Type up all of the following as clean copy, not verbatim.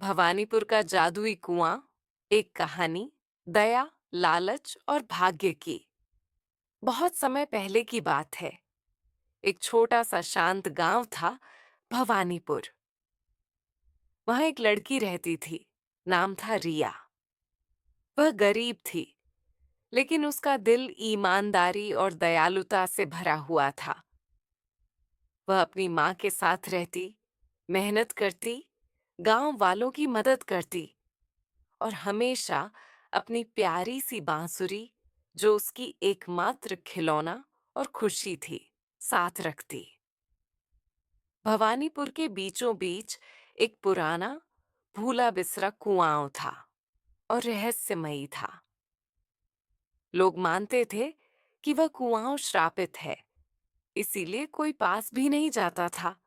भवानीपुर का जादुई कुआं। एक कहानी। दया, लालच और भाग्य की। बहुत समय पहले की बात है। एक छोटा सा शांत गांव था, भवानीपुर। वहां एक लड़की रहती थी। नाम था रिया। वह गरीब थी, लेकिन उसका दिल ईमानदारी और दयालुता से भरा हुआ था। वह अपनी माँ के साथ रहती, मेहनत करती, गांव वालों की मदद करती और हमेशा अपनी प्यारी सी बांसुरी, जो उसकी एकमात्र खिलौना और खुशी थी, साथ रखती। भवानीपुर के बीचों बीच एक पुराना, भूला बिसरा कुआं था और रहस्यमयी था। लोग मानते थे कि वह कुआं श्रापित है, इसीलिए कोई पास भी नहीं जाता था।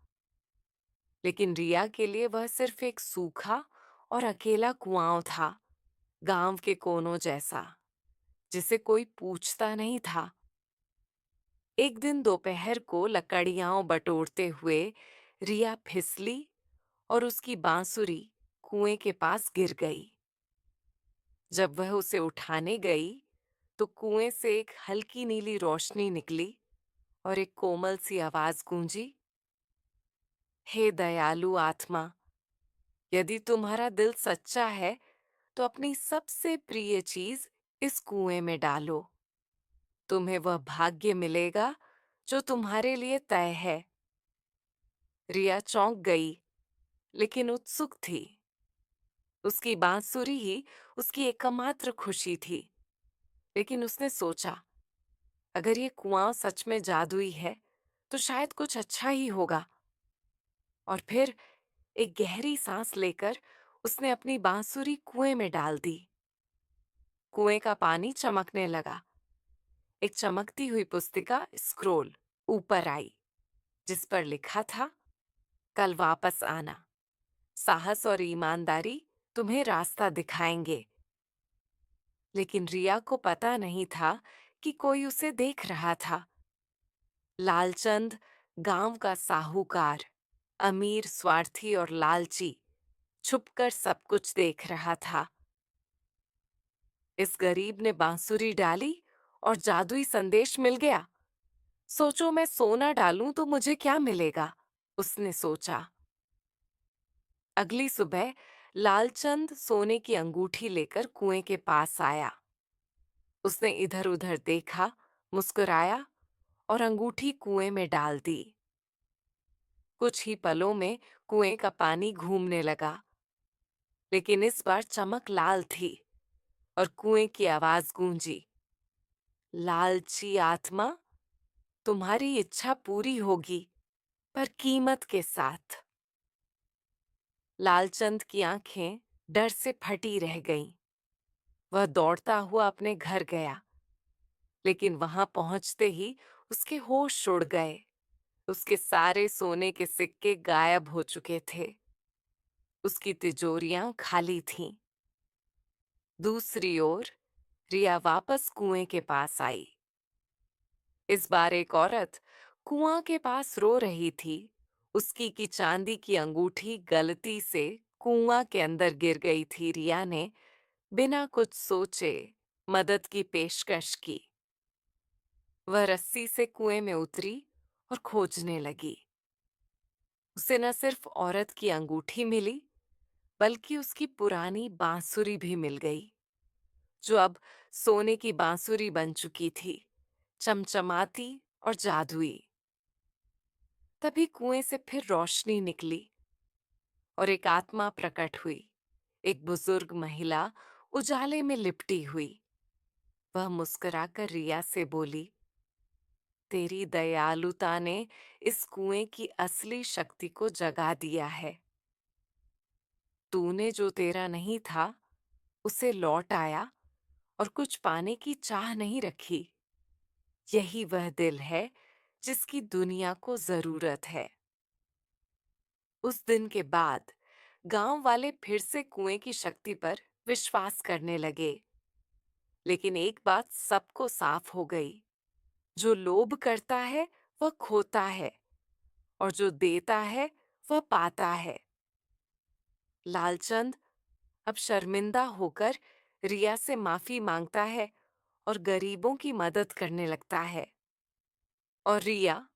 लेकिन रिया के लिए वह सिर्फ एक सूखा और अकेला कुआं था, गांव के कोनों जैसा, जिसे कोई पूछता नहीं था। एक दिन दोपहर को लकड़ियां बटोरते हुए रिया फिसली और उसकी बांसुरी कुएं के पास गिर गई। जब वह उसे उठाने गई, तो कुएं से एक हल्की नीली रोशनी निकली और एक कोमल सी आवाज गूंजी, हे दयालु आत्मा, यदि तुम्हारा दिल सच्चा है तो अपनी सबसे प्रिय चीज इस कुएं में डालो। तुम्हें वह भाग्य मिलेगा जो तुम्हारे लिए तय है। रिया चौंक गई, लेकिन उत्सुक थी। उसकी बांसुरी ही उसकी एकमात्र खुशी थी। लेकिन उसने सोचा, अगर ये कुआं सच में जादुई है तो शायद कुछ अच्छा ही होगा। और फिर एक गहरी सांस लेकर उसने अपनी बांसुरी कुएं में डाल दी। कुएं का पानी चमकने लगा। एक चमकती हुई पुस्तिका स्क्रोल ऊपर आई, जिस पर लिखा था, कल वापस आना, साहस और ईमानदारी तुम्हें रास्ता दिखाएंगे। लेकिन रिया को पता नहीं था कि कोई उसे देख रहा था। लालचंद, गांव का साहूकार, अमीर, स्वार्थी और लालची, छुपकर सब कुछ देख रहा था। इस गरीब ने बांसुरी डाली और जादुई संदेश मिल गया। सोचो, मैं सोना डालूं तो मुझे क्या मिलेगा, उसने सोचा। अगली सुबह लालचंद सोने की अंगूठी लेकर कुएं के पास आया। उसने इधर उधर देखा, मुस्कुराया और अंगूठी कुएं में डाल दी। कुछ ही पलों में कुएं का पानी घूमने लगा, लेकिन इस बार चमक लाल थी और कुएं की आवाज गूंजी, लालची आत्मा, तुम्हारी इच्छा पूरी होगी, पर कीमत के साथ। लालचंद की आंखें डर से फटी रह गईं। वह दौड़ता हुआ अपने घर गया, लेकिन वहां पहुंचते ही उसके होश उड़ गए। उसके सारे सोने के सिक्के गायब हो चुके थे। उसकी तिजोरियां खाली थीं। दूसरी ओर रिया वापस कुएं के पास आई। इस बार एक औरत कुआं के पास रो रही थी। उसकी की चांदी की अंगूठी गलती से कुआं के अंदर गिर गई थी। रिया ने बिना कुछ सोचे मदद की पेशकश की। वह रस्सी से कुएं में उतरी और खोजने लगी। उसे न सिर्फ औरत की अंगूठी मिली, बल्कि उसकी पुरानी बांसुरी भी मिल गई, जो अब सोने की बांसुरी बन चुकी थी, चमचमाती और जादुई। तभी कुएं से फिर रोशनी निकली और एक आत्मा प्रकट हुई। एक बुजुर्ग महिला उजाले में लिपटी हुई। वह मुस्कुराकर रिया से बोली, तेरी दयालुता ने इस कुएं की असली शक्ति को जगा दिया है। तूने जो तेरा नहीं था उसे लौट आया और कुछ पाने की चाह नहीं रखी। यही वह दिल है जिसकी दुनिया को जरूरत है। उस दिन के बाद गांव वाले फिर से कुएं की शक्ति पर विश्वास करने लगे। लेकिन एक बात सबको साफ हो गई, जो लोभ करता है वह खोता है और जो देता है वह पाता है। लालचंद अब शर्मिंदा होकर रिया से माफी मांगता है और गरीबों की मदद करने लगता है। और रिया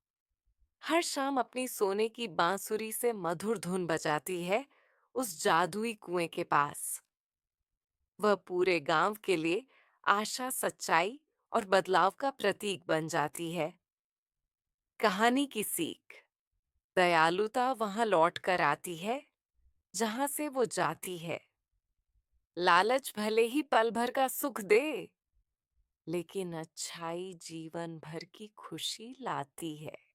हर शाम अपनी सोने की बांसुरी से मधुर धुन बजाती है उस जादुई कुएं के पास। वह पूरे गांव के लिए आशा, सच्चाई और बदलाव का प्रतीक बन जाती है। कहानी की सीख: दयालुता वहां लौट कर आती है जहां से वो जाती है। लालच भले ही पल भर का सुख दे, लेकिन अच्छाई जीवन भर की खुशी लाती है।